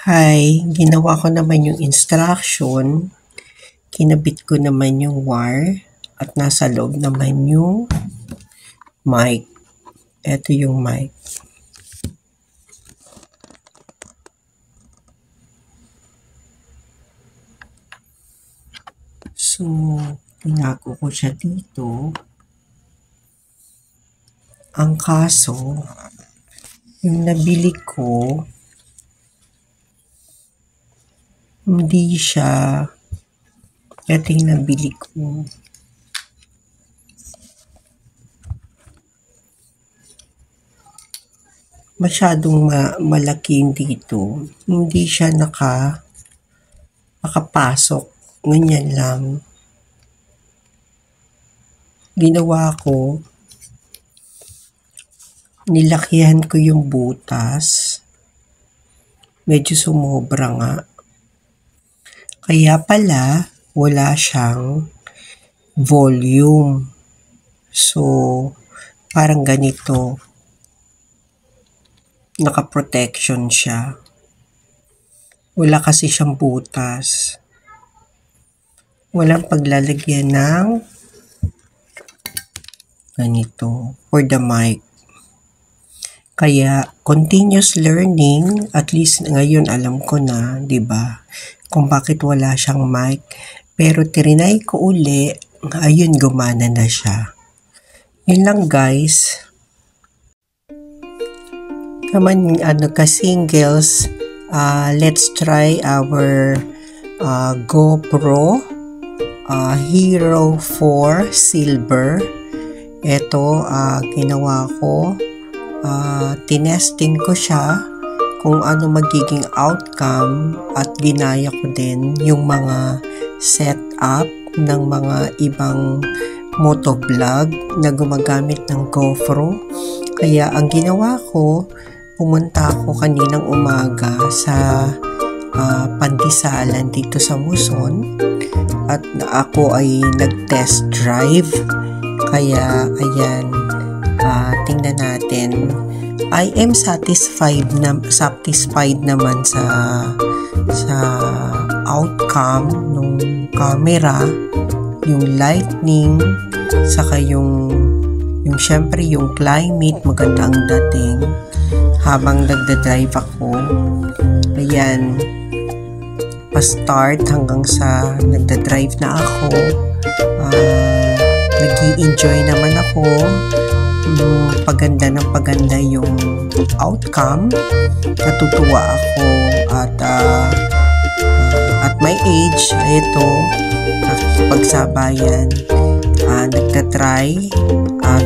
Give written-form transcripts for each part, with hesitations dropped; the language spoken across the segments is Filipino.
Hi, ginawa ko naman yung instruction, kinabit ko naman yung wire, at nasa loob naman yung mic. Ito yung mic. So, tinago ko siya dito. Ang kaso, yung nabili ko, hindi siya, ito yung nabili ko. Masyadong malaki dito. Hindi siya nakapasok. Ganyan lang. Ginawa ko, nilakihan ko yung butas. Medyo sumobra nga. Kaya pala, wala siyang volume. So, parang ganito. Naka-protection siya. Wala kasi siyang butas. Walang paglalagyan ng ganito for the mic. Kaya continuous learning, at least ngayon alam ko na, 'di ba? Kung bakit wala siyang mic. Pero trinay ko uli, ayun, gumana na siya. Yun lang, guys. Come on, ka-singles, let's try our GoPro Hero 4 Silver. Ito, ginawa ko, tinesting ko siya kung ano magiging outcome, at ginaya ko din yung mga setup ng mga ibang motovlog na gumagamit ng GoPro. Kaya ang ginawa ko, pumunta ako kaninang umaga sa Pandisalan dito sa Muson, at ako ay nag-test drive. Kaya ayan, tingnan natin. I am satisfied naman sa outcome ng camera, yung lightning, saka yung syempre yung climate, maganda ang dating habang nagda-drive ako. Ayan, pa-start hanggang sa nagda-drive na ako. Nag-i-enjoy naman ako. Paganda ng paganda yung outcome. Natutuwa ako, at my age, ito, nakikipagsabayan, nagtatry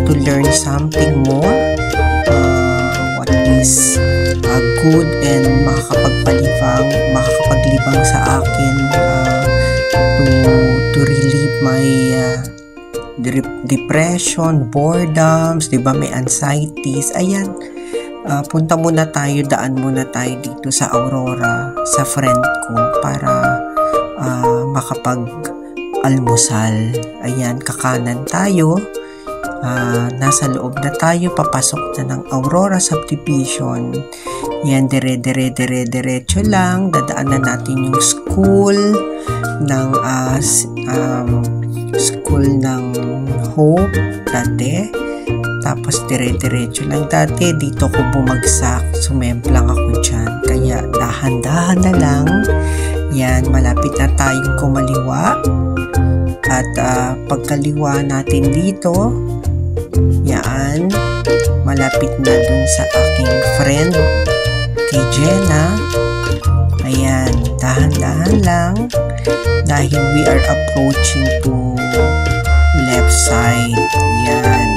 to learn something more, what is good and makakapaglibang sa akin, to relieve my depression, boredoms, diba, may anxieties. Ayan, punta muna tayo, daan muna tayo dito sa Aurora sa friend ko para makapag-almusal. Ayan, kakanan tayo. Nasa loob na tayo, papasok na ng Aurora Subdivision. Yan, diretso lang, dadaanan natin yung school ng Hope dati. Tapos diretso lang. Dati dito ko bumagsak, sumemplang ako dyan, kaya dahan-dahan na lang. Yan, malapit na tayong kumaliwa, at pagkaliwa natin dito, yan, malapit na dun sa aking friend kay Jenna. Ayan, dahan-dahan lang dahil we are approaching to left side. Yan,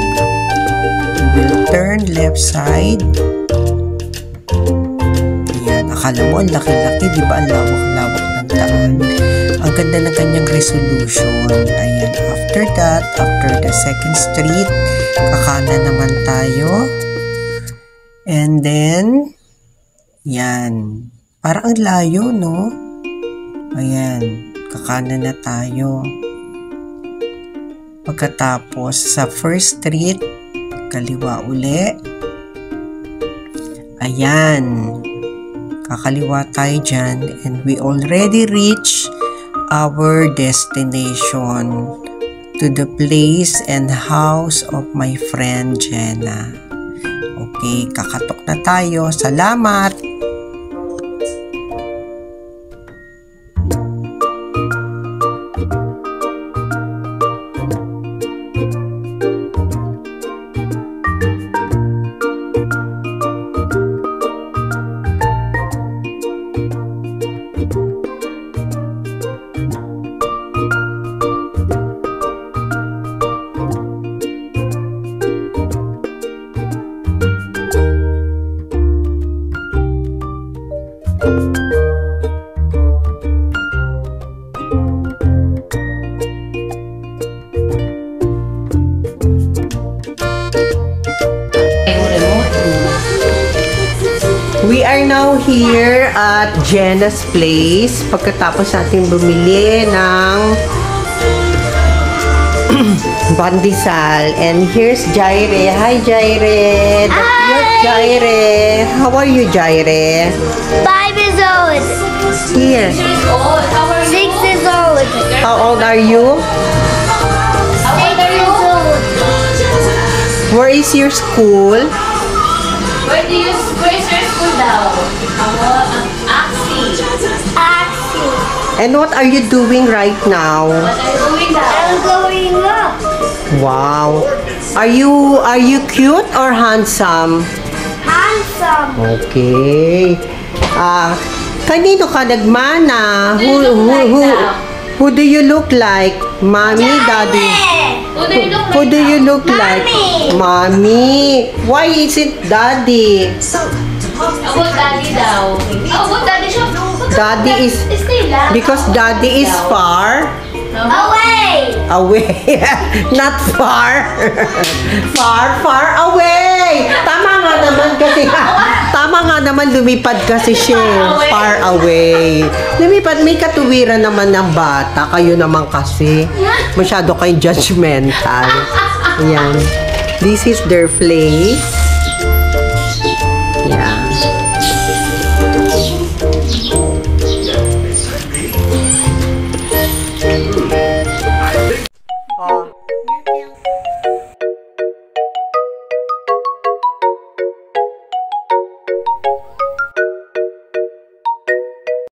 we will turn left side. Ayan, akala mo ang laki-laki, di ba? Ang lawak-lawak ng daan. Ang ganda ng kanyang resolution. Ayan, after the second street, kakanan naman tayo. And then, yan, parang ang layo, no? Ayan, kakanan na tayo. Pagkatapos sa first street, kaliwa uli. Ayan, Kakaliwa tayo dyan and we already reached our destination to the place and house of my friend Jenna. Okay, kakatok na tayo. Salamat! We are now here at Jenna's place. Pagkatapos natin bumili ng pandesal. And here's Jaire. Hi, Jaire. That's Jaire. How are you, Jaire? 5 years old. Here. 6 years old. How old are you? 6 years old. Where is your school? Where's your school daw? Axie. And what are you doing right now? What are you doing daw? I'm going up. Wow. Are you cute or handsome? Handsome. Okay. Kanino ka nagmana? Who do you look like? Mommy, daddy? Who do you look Who do you look like like? Mommy. Mommy. Why is it daddy? About daddy daw. About daddy siya. Daddy is Stay lang. because daddy is far Away. away. Not far. far away. Tama nga naman kasi. Tama nga naman lumipad kasi siya. Far away. Lumipad, may katuwiran naman ng bata. Kayo naman kasi. Masyado kayong judgmental. Ayan. This is their place.